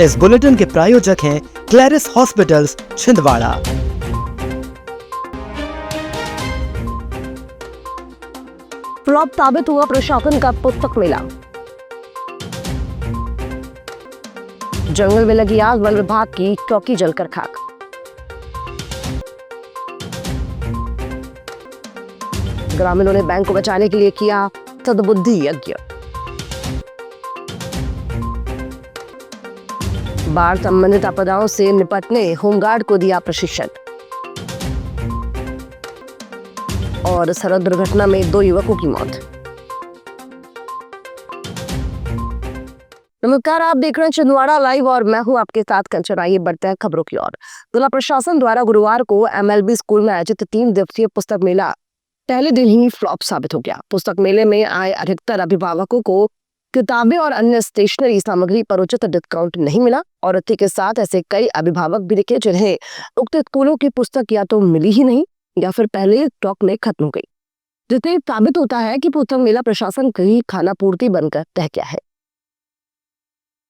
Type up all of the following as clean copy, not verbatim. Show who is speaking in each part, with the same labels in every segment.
Speaker 1: इस बुलेटिन के प्रायोजक हैं क्लैरिस हॉस्पिटल्स छिंदवाड़ा।
Speaker 2: फ्लॉप साबित हुआ प्रशासन का पुस्तक मेला। जंगल में लगी आग, वन विभाग की चौकी जलकर खाक। ग्रामीणों ने बैंक को बचाने के लिए किया सद्बुद्धि यज्ञ। बाढ़ संबंधित आपदाओं से निपटने होमगार्ड को दिया प्रशिक्षण। और सड़क दुर्घटना में 2 युवकों की मौत। नमस्कार, आप देख रहे हैं छिंदवाड़ा लाइव और मैं हूं आपके साथ कंचन। आइए बढ़ते हैं खबरों की ओर। जिला प्रशासन द्वारा गुरुवार को MLB स्कूल में आयोजित 3 दिवसीय पुस्तक मेला पहले दिन ही फ्लॉप साबित हो गया। पुस्तक मेले में आए अधिकतर अभिभावकों को किताबें और अन्य स्टेशनरी सामग्री पर उचित डिस्काउंट नहीं मिला और इसी के साथ ऐसे कई अभिभावक भी दिखे जिन्हें उक्त स्कूलों की पुस्तक या तो मिली ही नहीं या फिर पहले स्टॉक में खत्म हो गई, जिससे साबित होता है कि पुस्तक मेला प्रशासन की खानापूर्ति बनकर रह गया है।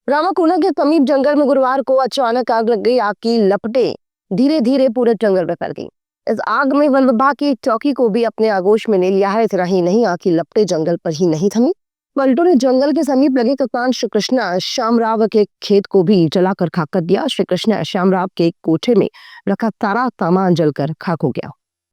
Speaker 2: रामाकोना के समीप जंगल में गुरुवार को अचानक आग लग गई। आग की लपटें धीरे धीरे पूरे जंगल में फैल गई। इस आग में वन विभाग की चौकी को भी अपने आगोश में ले लिया है। इतना ही नहीं, आग की लपटें जंगल पर ही नहीं थमी, पलटों ने जंगल के समीप लगे किसान श्री कृष्णा श्यामराव के खेत को भी जलाकर खाक कर दिया। श्री कृष्णा श्यामराव के कोठे में रखा सारा सामान जलकर खाक हो गया।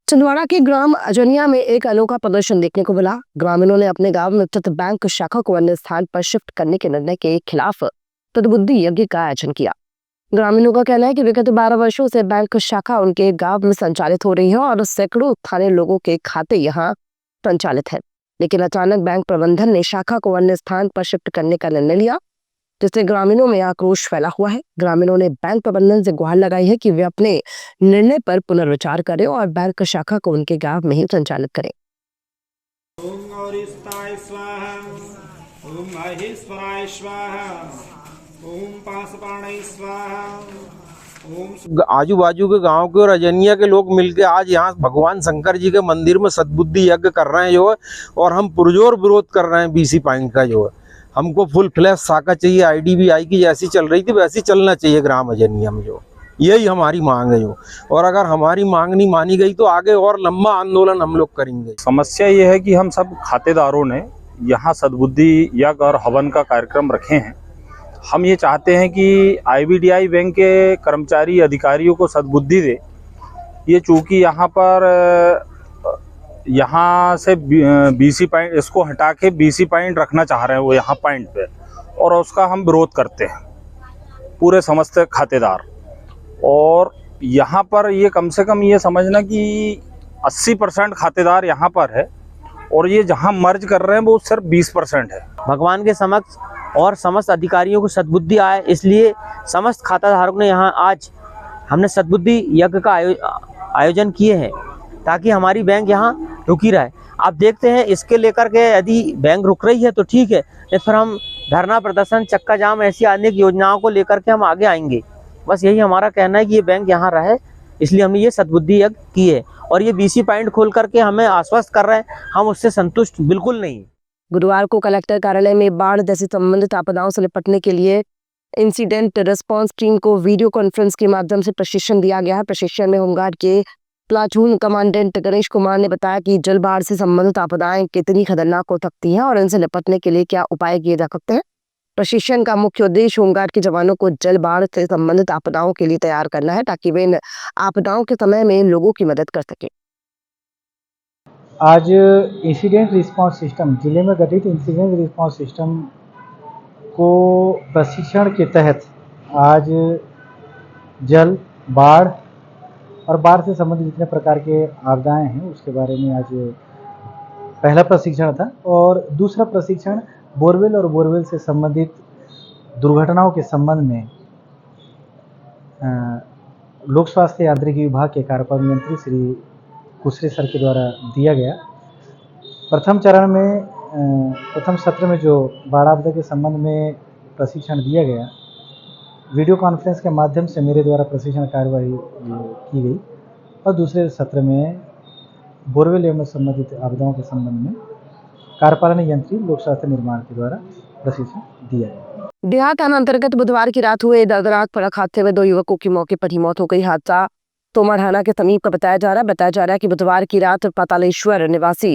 Speaker 2: छिंदवाड़ा के ग्राम अजनिया में एक अनोखा प्रदर्शन देखने को मिला। ग्रामीणों ने अपने गांव में स्थित बैंक शाखा को अन्य स्थान पर शिफ्ट करने के निर्णय के खिलाफ सद्बुद्धि यज्ञ का आयोजन किया। ग्रामीणों का कहना है कि विगत 12 वर्षों से बैंक शाखा उनके गांव में संचालित हो रही है और सैकड़ों स्थानीय लोगों के खाते यहां संचालित है, लेकिन अचानक बैंक प्रबंधन ने शाखा को अन्य स्थान पर शिफ्ट करने का निर्णय लिया, जिससे ग्रामीणों में आक्रोश फैला हुआ है। ग्रामीणों ने बैंक प्रबंधन से गुहार लगाई है कि वे अपने निर्णय पर पुनर्विचार करें और बैंक शाखा को उनके गांव में ही संचालित करें।
Speaker 3: ओम गौरीस्ताय स्वाहा, ओम महेश्वराय स्वाहा, ओम पासपाणाय स्वाहा, ओम।
Speaker 4: आजू बाजू के गांव के और अजनिया के लोग मिलकर आज यहाँ भगवान शंकर जी के मंदिर में सद्बुद्धि यज्ञ कर रहे हैं जो है, और हम पुरजोर विरोध कर रहे हैं BC पॉइंट का जो है। हमको फुल फ्लैश शाखा चाहिए। IDBI की जैसी चल रही थी वैसी चलना चाहिए ग्राम अजनिया में जो, यही हमारी मांग है जो। और अगर हमारी मांग नहीं मानी गई तो आगे और लंबा आंदोलन हम लोग करेंगे।
Speaker 5: समस्या ये है कि हम सब खातेदारों ने यहाँ सद्बुद्धि यज्ञ और हवन का कार्यक्रम रखे हैं। हम ये चाहते हैं कि IBDI बैंक के कर्मचारी अधिकारियों को सद्बुद्धि दे। ये चूँकि यहाँ पर यहाँ से BC पॉइंट इसको हटा के BC पॉइंट रखना चाह रहे हैं वो यहाँ पॉइंट पे, और उसका हम विरोध करते हैं पूरे समस्त खातेदार। और यहाँ पर ये कम से कम ये समझना कि 80% खातेदार यहाँ पर है और ये जहाँ मर्ज कर रहे हैं वो सिर्फ 20% है।
Speaker 6: भगवान के समक्ष और समस्त अधिकारियों को सद्बुद्धि आए, इसलिए समस्त खाताधारकों ने यहाँ आज हमने सद्बुद्धि यज्ञ का आयोजन किए हैं ताकि हमारी बैंक यहाँ रुकी रहे। आप देखते हैं इसके लेकर के यदि बैंक रुक रही है तो ठीक है, नहीं फिर हम धरना प्रदर्शन, चक्का जाम, ऐसी अनेक योजनाओं को लेकर के हम आगे आएंगे। बस यही हमारा कहना है कि ये बैंक यहाँ रहे, इसलिए हमने ये सद्बुद्धि यज्ञ किए और ये BC पॉइंट खोल करके हमें आश्वस्त कर रहे हैं, हम उससे संतुष्ट बिल्कुल नहीं।
Speaker 2: गुरुवार को कलेक्टर कार्यालय में बाढ़ जैसी संबंधित आपदाओं से निपटने के लिए इंसिडेंट रिस्पांस टीम को वीडियो कॉन्फ्रेंस के माध्यम से प्रशिक्षण दिया गया है। प्रशिक्षण में होमगार्ड के प्लाटून कमांडेंट गणेश कुमार ने बताया कि जल बाढ़ से संबंधित आपदाएं कितनी खतरनाक हो सकती हैं और इनसे निपटने के लिए क्या उपाय किए जा सकते हैं। प्रशिक्षण का मुख्य उद्देश्य होमगार्ड के जवानों को जल बाढ़ से संबंधित आपदाओं के लिए तैयार करना है ताकि वे इन आपदाओं के समय में लोगों की मदद कर सके।
Speaker 7: आज इंसिडेंट रिस्पांस सिस्टम, जिले में गठित इंसिडेंट रिस्पांस सिस्टम को प्रशिक्षण के तहत आज जल, बाढ़ और बाढ़ से संबंधित जितने प्रकार के आपदाएं हैं उसके बारे में आज पहला प्रशिक्षण था। और दूसरा प्रशिक्षण बोरवेल और बोरवेल से संबंधित दुर्घटनाओं के संबंध में लोक स्वास्थ्य यांत्रिकी विभाग के कार्यपालक मंत्री श्री कुशरे सर के द्वारा दिया गया। प्रथम चरण में प्रथम सत्र में जो बाढ़ आपदा के संबंध में प्रशिक्षण दिया गया, वीडियो कॉन्फ्रेंस के माध्यम से मेरे द्वारा प्रशिक्षण कार्यवाही की गई। और दूसरे सत्र में बोरवेल एवं संबंधित आपदाओं के संबंध में कार्यपालन यंत्री लोक स्वास्थ्य निर्माण के द्वारा प्रशिक्षण दिया गया।
Speaker 2: देहात थाना अंतर्गत बुधवार की रात हुए दर्दनाक सड़क हादसे में 2 युवकों की मौके पर ही मौत हो गई। हादसा तोमरहाना के समीप का बताया जा रहा है कि बुधवार की रात पातालेश्वर निवासी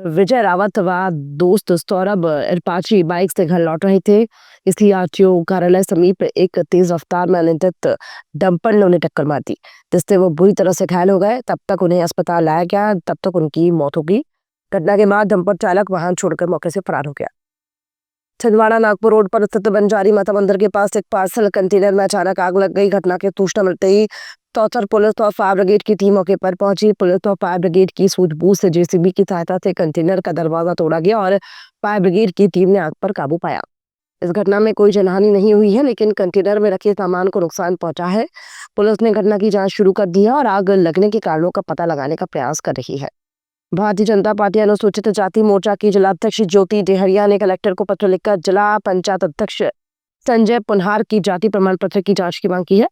Speaker 2: विजय रावत व दोस्त सौरभ इरपाची बाइक से घर लौट रहे थे। इसलिए आरटीओ कार्यालय समीप एक तेज रफ्तार में अनियंत्रित डंपर ने उन्हें टक्कर मार दी, जिससे वो बुरी तरह से घायल हो गए। तब तक उन्हें अस्पताल लाया गया, तब तक उनकी मौत हो गई। घटना के बाद डंपर चालक वाहन छोड़कर मौके से फरार हो गया। छिंदवाड़ा नागपुर रोड पर स्थित बंजारी माता मंदिर के पास एक पार्सल कंटेनर में अचानक आग लग गई। घटना की सूचना मिलते ही तौथर पुलिस और फायर ब्रिगेड की टीम मौके पर पहुंची। पुलिस और फायर ब्रिगेड की सूझबूझ से जेसीबी की सहायता से कंटेनर का दरवाजा तोड़ा गया और फायर ब्रिगेड की टीम ने आग पर काबू पाया। इस घटना में कोई जनहानि नहीं हुई है, लेकिन कंटेनर में रखे सामान को नुकसान पहुंचा है। पुलिस ने घटना की जांच शुरू कर दी है और आग लगने के कारणों का पता लगाने का प्रयास कर रही है। भारतीय जनता पार्टी अनुसूचित जाति मोर्चा की जिलाध्यक्ष ज्योति डेहरिया ने कलेक्टर को पत्र लिखकर जिला पंचायत अध्यक्ष संजय पुनहार की जाति प्रमाण पत्र की जांच की मांग की है।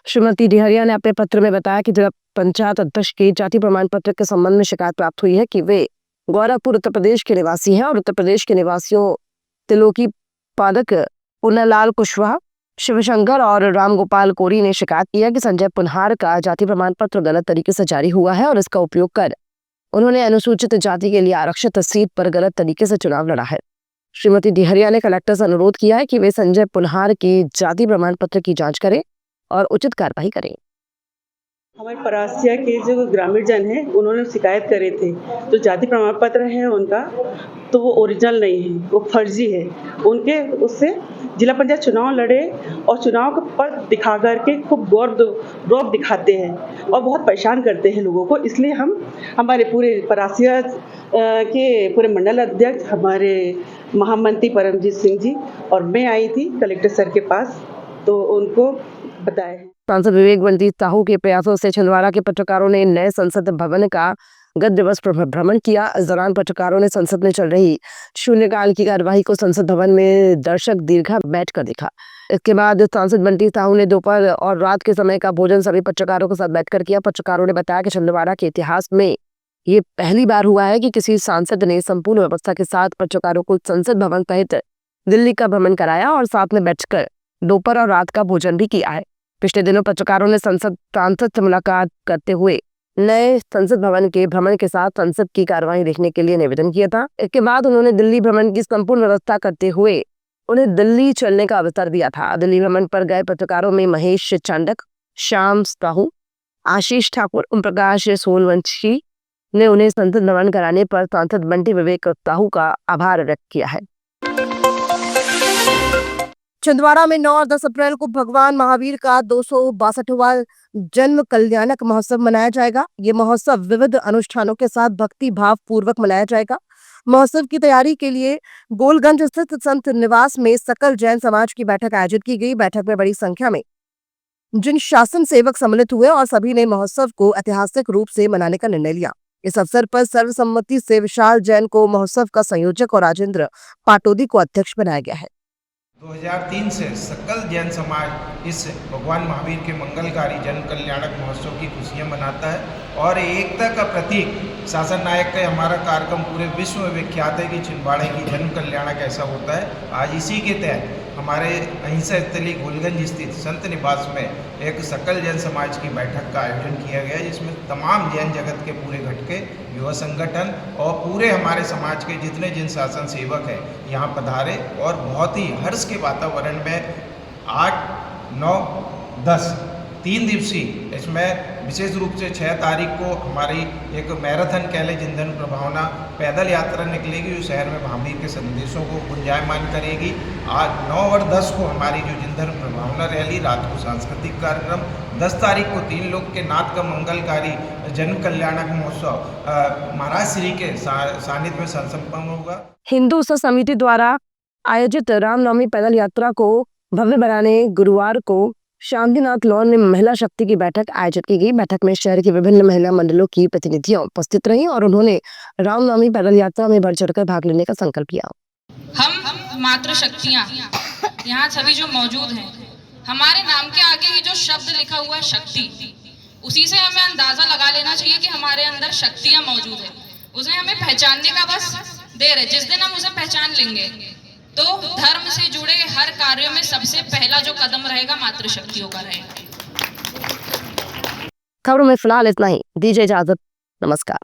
Speaker 2: श्रीमती डेहरिया ने अपने पत्र में बताया कि जिला पंचायत अध्यक्ष के जाति प्रमाण पत्र के संबंध में शिकायत प्राप्त हुई है कि वे गोरखपुर उत्तर प्रदेश के निवासी हैं और उत्तर प्रदेश के निवासियों तिलोकी पादक, पुन्नालाल कुशवाहा, शिवशंकर और रामगोपाल कोरी ने शिकायत की है कि संजय पुनहार का जाति प्रमाण पत्र गलत तरीके से जारी हुआ है और इसका उपयोग कर उन्होंने अनुसूचित जाति के लिए आरक्षित सीट पर गलत तरीके से चुनाव लड़ा है। श्रीमती डेहरिया ने कलेक्टर से अनुरोध किया है कि वे संजय पुनहार के जाति प्रमाण पत्र की जांच करें और उचित कार्रवाई करें।
Speaker 8: हमारे परासिया के जो ग्रामीण जन हैं उन्होंने शिकायत करे थे, जो जाति प्रमाण पत्र है उनका तो वो ओरिजिनल नहीं है, वो फर्जी है। उनके उससे जिला पंचायत चुनाव लड़े और चुनाव का पत्र दिखा करके खूब गौरव दिखाते हैं और बहुत परेशान करते हैं लोगों को। इसलिए हम हमारे पूरे परासिया के पूरे मंडल अध्यक्ष हमारे महामंत्री परमजीत सिंह जी और मैं आई थी कलेक्टर सर के पास, तो उनको बताया है।
Speaker 2: सांसद विवेक बंटी साहू के प्रयासों से छिंदवाड़ा के पत्रकारों ने नए संसद भवन का गत दिवस भ्रमण किया। इस दौरान पत्रकारों ने संसद में चल रही शून्यकाल की कार्यवाही को संसद भवन में दर्शक दीर्घा बैठकर देखा। इसके बाद सांसद बंटी साहू ने दोपहर और रात के समय का भोजन सभी पत्रकारों के साथ बैठकर किया। पत्रकारों ने बताया कि छिंदवाड़ा के इतिहास में ये पहली बार हुआ है कि किसी सांसद ने संपूर्ण व्यवस्था के साथ पत्रकारों को संसद भवन सहित दिल्ली का भ्रमण कराया और साथ में बैठकर दोपहर और रात का भोजन भी किया है। पिछले दिनों पत्रकारों ने सांसद से मुलाकात करते हुए नए संसद भवन के भ्रमण के साथ संसद की कार्यवाही देखने के लिए निवेदन किया था। इसके बाद उन्होंने दिल्ली भ्रमण की संपूर्ण व्यवस्था करते हुए उन्हें दिल्ली चलने का अवसर दिया था। दिल्ली भ्रमण पर गए पत्रकारों में महेश चांडक, श्याम साहू, आशीष ठाकुर, ओम प्रकाश सोलवंशी ने उन्हें संसद भ्रमण कराने पर सांसद बंटी विवेक साहू का आभार व्यक्त किया है। छिंदवाड़ा में 9 और 10 अप्रैल को भगवान महावीर का 262वां जन्म कल्याणक महोत्सव मनाया जाएगा। ये महोत्सव विविध अनुष्ठानों के साथ भक्ति भाव पूर्वक मनाया जाएगा। महोत्सव की तैयारी के लिए गोलगंज स्थित संत निवास में सकल जैन समाज की बैठक आयोजित की गई। बैठक में बड़ी संख्या में जिन शासन सेवक सम्मिलित हुए और सभी ने महोत्सव को ऐतिहासिक रूप से मनाने का निर्णय लिया। इस अवसर पर सर्वसम्मति से विशाल जैन को महोत्सव का संयोजक और राजेंद्र पाटोदी को अध्यक्ष बनाया गया है।
Speaker 3: 2003 से सकल जैन समाज इस भगवान महावीर के मंगलकारी जन कल्याणक महोत्सव की खुशियां मनाता है और एकता का प्रतीक शासन नायक का हमारा कार्यक्रम पूरे विश्व में विख्यात है कि छिंदवाड़े की जन कल्याणक ऐसा होता है। आज इसी के तहत हमारे अहिंसा स्थली गोलगंज स्थित संत निवास में एक सकल जैन समाज की बैठक का आयोजन किया गया, जिसमें तमाम जैन जगत के पूरे घटके, युवा संगठन और पूरे हमारे समाज के जितने जिन शासन सेवक हैं यहाँ पधारे और बहुत ही हर्ष के वातावरण में 8, 9, 10 3 दिवसीय इसमें विशेष रूप से 6 तारीख को हमारी एक मैराथन कैले जिंदन प्रभावना पैदल यात्रा निकलेगी जो शहर में महावीर के संदेशों को गुंजायमान करेगी। आज 9 और 10 को हमारी जो जिंदन प्रभावना रैली, रात को सांस्कृतिक कार्यक्रम, 10 तारीख को 3 लोक के नाथ का मंगलकारी जन कल्याणक महोत्सव महाराज श्री के सानिध्य में संपन्न होगा।
Speaker 2: हिंदू उत्सव समिति द्वारा आयोजित रामनवमी पैदल यात्रा को भव्य बनाने गुरुवार को शांतिनाथ लॉन में महिला शक्ति की बैठक आयोजित की गई। बैठक में शहर के विभिन्न महिला मंडलों की प्रतिनिधियां उपस्थित रहीं और उन्होंने रामनवमी पैदल यात्रा में बढ़ चढ़कर भाग लेने का संकल्प किया।
Speaker 9: हम मातृ शक्तियाँ यहाँ सभी जो मौजूद हैं, हमारे नाम के आगे ये जो शब्द लिखा हुआ है शक्ति, उसी से हमें अंदाजा लगा लेना चाहिए कि हमारे अंदर शक्तियाँ मौजूद है। उसे हमें पहचानने का बस देर है। जिस दिन हम उसे पहचान लेंगे तो धर्म से जुड़े हर कार्यों में सबसे पहला जो कदम रहेगा मातृशक्तियों का रहेगा।
Speaker 2: खबरों में फिलहाल इतना ही, दीजिए इजाजत, नमस्कार।